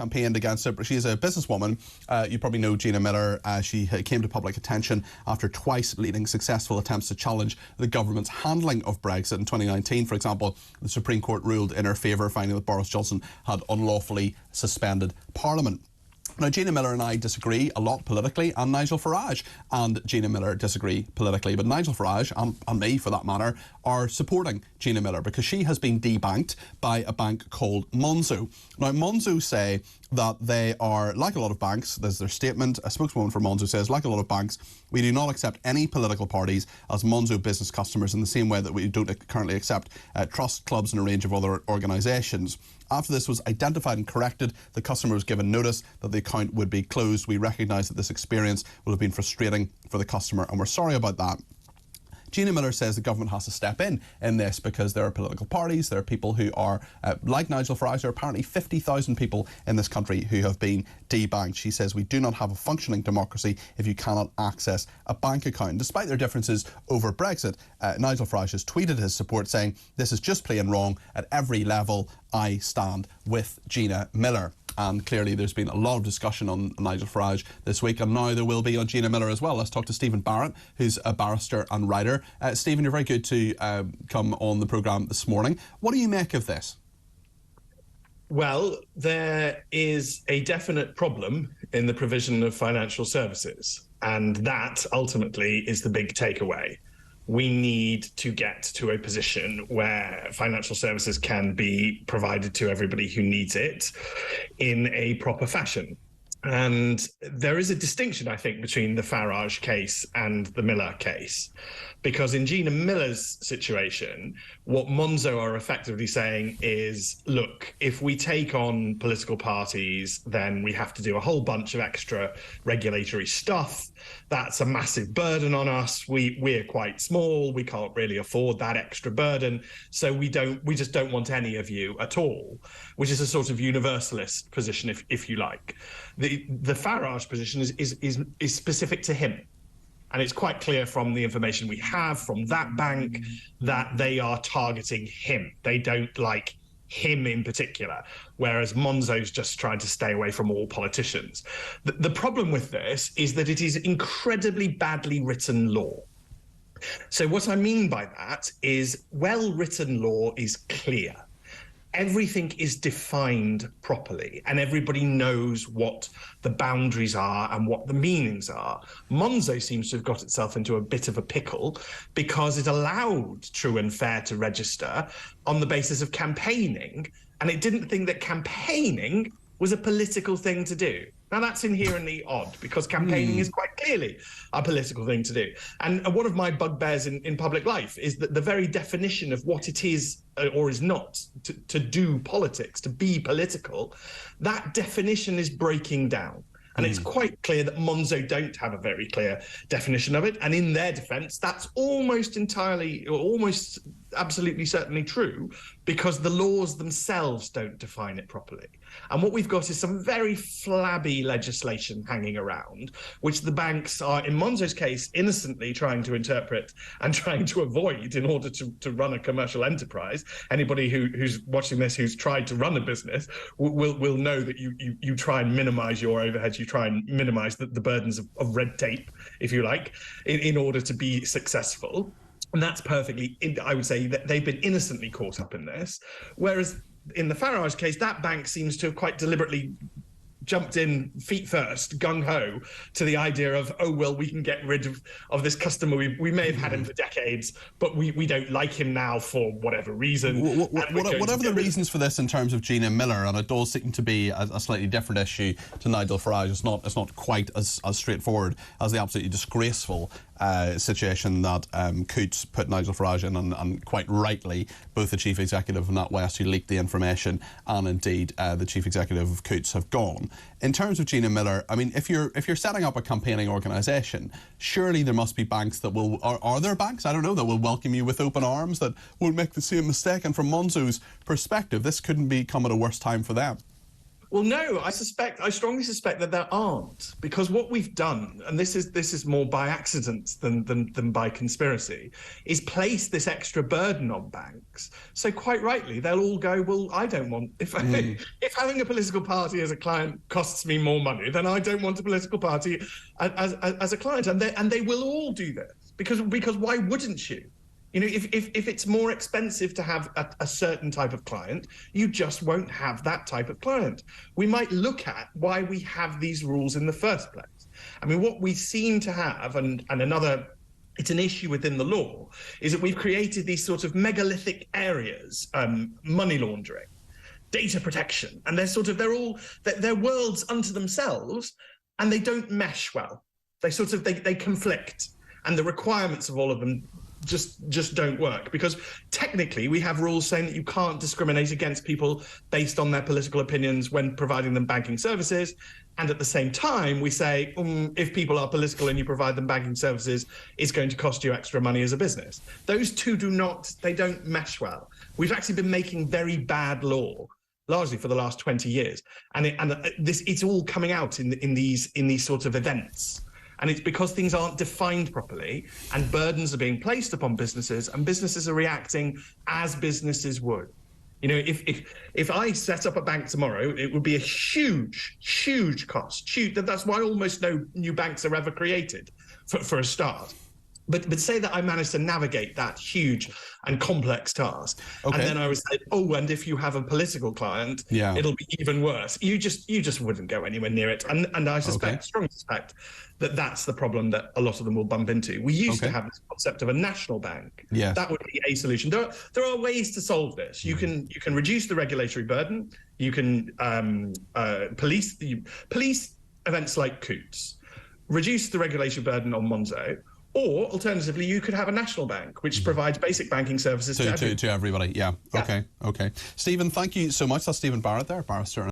campaigned against it. She's a businesswoman. You probably know Gina Miller. She came to public attention after twice leading successful attempts to challenge the government's handling of Brexit. In 2019, for example, the Supreme Court ruled in her favour, finding that Boris Johnson had unlawfully suspended Parliament. Now, Gina Miller and I disagree a lot politically, and Nigel Farage and Gina Miller disagree politically. But Nigel Farage, and me for that matter, are supporting Gina Miller because she has been debanked by a bank called Monzo. Now, Monzo say that they are, like a lot of banks, there's their statement, a spokeswoman for Monzo says, like a lot of banks, we do not accept any political parties as Monzo business customers in the same way that we don't currently accept trust clubs and a range of other organisations. After this was identified and corrected, the customer was given notice that the account would be closed. We recognise that this experience will have been frustrating for the customer, and we're sorry about that. Gina Miller says the government has to step in this because there are political parties, there are people who are, like Nigel Farage, there are apparently 50,000 people in this country who have been debanked. She says we do not have a functioning democracy if you cannot access a bank account. Despite their differences over Brexit, Nigel Farage has tweeted his support saying, this is just plain wrong at every level. I stand with Gina Miller. And clearly there's been a lot of discussion on Nigel Farage this week, and now there will be on Gina Miller as well. Let's talk to Stephen Barrett, who's a barrister and writer. Stephen, you're very good to come on the programme this morning. What do you make of this? Well, there is a definite problem in the provision of financial services, and that ultimately is the big takeaway. We need to get to a position where financial services can be provided to everybody who needs it in a proper fashion. And there is a distinction, I think, between the Farage case and the Miller case, because in Gina Miller's situation, what Monzo are effectively saying is, look, if we take on political parties, then we have to do a whole bunch of extra regulatory stuff. That's a massive burden on us. We're quite small. We can't really afford that extra burden. So we just don't want any of you at all, which is a sort of universalist position, if you like. The Farage position is specific to him. And it's quite clear from the information we have from that bank that they are targeting him. They don't like him in particular, whereas Monzo's just trying to stay away from all politicians. The problem with this is that it is incredibly badly written law. So what I mean by that is well-written law is clear. Everything is defined properly and everybody knows what the boundaries are and what the meanings are. Monzo seems to have got itself into a bit of a pickle because it allowed True and Fair to register on the basis of campaigning, and it didn't think that campaigning was a political thing to do. Now, that's inherently odd because campaigning is quite clearly a political thing to do. And one of my bugbears in public life is that the very definition of what it is or is not to do politics, to be political, that definition is breaking down. And it's quite clear that Monzo don't have a very clear definition of it. And in their defence, that's almost entirely, or almost absolutely certainly true, because the laws themselves don't define it properly. And what we've got is some very flabby legislation hanging around, which the banks are, in Monzo's case, innocently trying to interpret and trying to avoid in order to run a commercial enterprise. Anybody who's watching this who's tried to run a business will know that you try and minimise your overheads, you try and minimise the burdens of red tape, if you like, in order to be successful. And that's perfectly, I would say that they've been innocently caught up in this. Whereas in the Farage case, that bank seems to have quite deliberately jumped in feet first, gung-ho, to the idea of, oh, well, we can get rid of this customer. We may have had him for decades, but we don't like him now for whatever reason. Whatever the reasons for this in terms of Gina Miller, and it does seem to be a slightly different issue to Nigel Farage. It's not quite as straightforward as the absolutely disgraceful situation that Coutts put Nigel Farage in, and quite rightly, both the chief executive of NatWest, who leaked the information, and indeed the chief executive of Coutts have gone. In terms of Gina Miller, I mean, if you're setting up a campaigning organisation, surely there must be banks that will, are there banks, I don't know, that will welcome you with open arms, that won't make the same mistake? And from Monzo's perspective, this couldn't be come at a worse time for them. Well, no, I strongly suspect that there aren't, because what we've done, and this is more by accident than by conspiracy, is place this extra burden on banks. So quite rightly, they'll all go, well, I don't want, if having a political party as a client costs me more money, then I don't want a political party as a client, and they will all do this, because why wouldn't you? You know, if it's more expensive to have a certain type of client, you just won't have that type of client. We might look at why we have these rules in the first place. I mean, what we seem to have, and another, it's an issue within the law, is that we've created these sort of megalithic areas, money laundering, data protection, and they're worlds unto themselves, and they don't mesh well. They conflict, and the requirements of all of them just don't work, because technically we have rules saying that you can't discriminate against people based on their political opinions when providing them banking services, and at the same time we say if people are political and you provide them banking services, it's going to cost you extra money as a business. Those two don't mesh well. We've actually been making very bad law largely for the last 20 years, and it's all coming out in these sorts of events. And it's because things aren't defined properly, and burdens are being placed upon businesses, and businesses are reacting as businesses would. You know, if I set up a bank tomorrow, it would be a huge cost. That's why almost no new banks are ever created for a start. But say that I managed to navigate that huge and complex task, and then I was like, and if you have a political client, it'll be even worse. You just wouldn't go anywhere near it. And I strongly suspect that that's the problem that a lot of them will bump into. We used to have this concept of a national bank. Yes. That would be a solution. There are ways to solve this. You can reduce the regulatory burden. You can police events like Coots, reduce the regulatory burden on Monzo. Or alternatively, you could have a national bank which provides basic banking services to everybody. Yeah. Okay. Stephen, thank you so much. That's Stephen Barrett there, barrister.